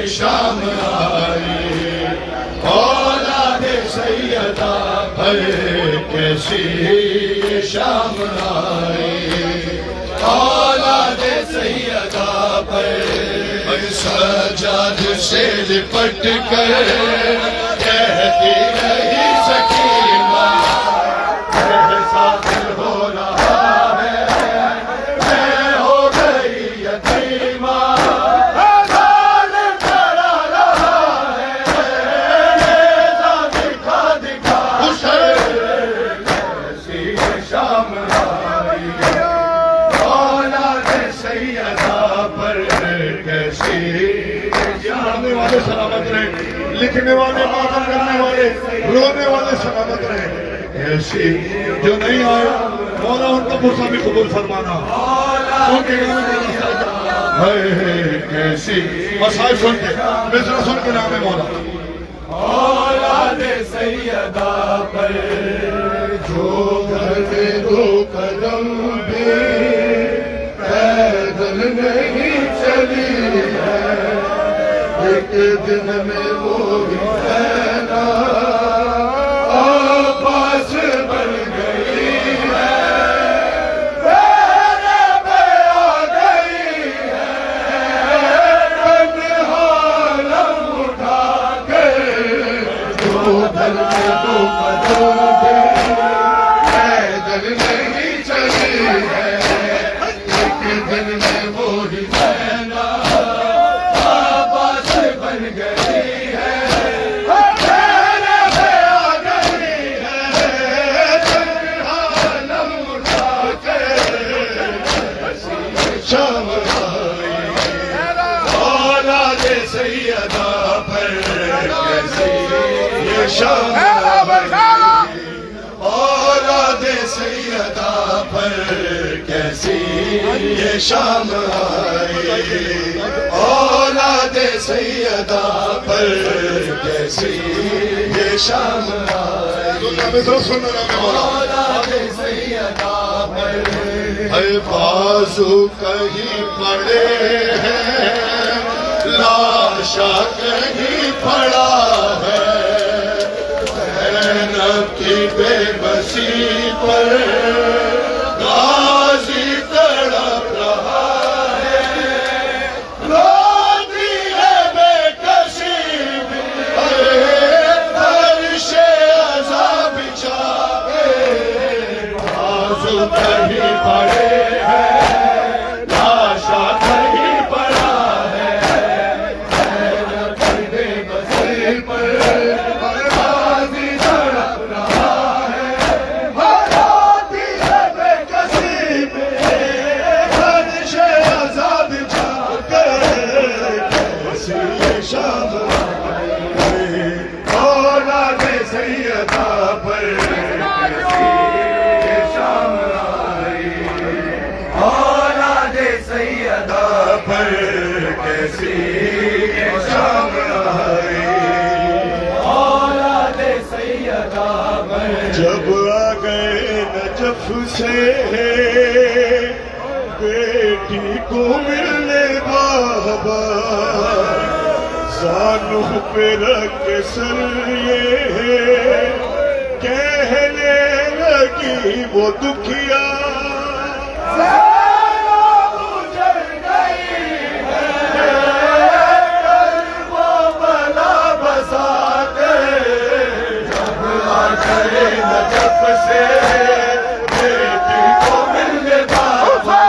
شام آئی اولاد سیدہ پر کیسی شام آئی اولاد سیدہ پر سجاد سے لپٹ کر کہتی رہی سکینہ احساس ہو رہا ہے میں ہو گئی یتیمہ سلامت رہے لکھنے والے ماتم کرنے والے رونے والے سلامت رہے ایسی جو نہیں آئے مولا ان کا بوسہ بھی قبول فرمانا ان کے گانے کا ایسی مسائل سن کے مصرع سن کے نام مولا اولاد سیدہ پر جو گھر میں دو قدم بھی پیدل نہیں چلی ہے ایک دن میں وہ حسینہ آپاس بن گئی ہے میرے پہ آ گئی ہے تنہا لم اٹھا کے جو دل میں دو قدم بھی پیدل نہیں چلی ہے ایک دن میں وہ حسینہ شام اولاد سیدہ پر کیسی یہ شام آئی اولاد سیدہ پر کیسی یہ شام آئی اولاد سیدہ پر بازو کہیں پڑے ہیں لاشا کہیں پڑا ہے کی بے بسی پر غازی تڑپ رہا ہے روتی ہے بے کسی بھی فرش عذاب چاہے بازو کہیں پڑے ہیں لاشا کہیں پڑا ہے کی بے بسی پر جب آ گئے نجف سے بیٹی کو ملنے بابا زانوں پہ رکھ کے سر یہ کہنے لگی وہ دکھیا بیٹی کو ملنے بابا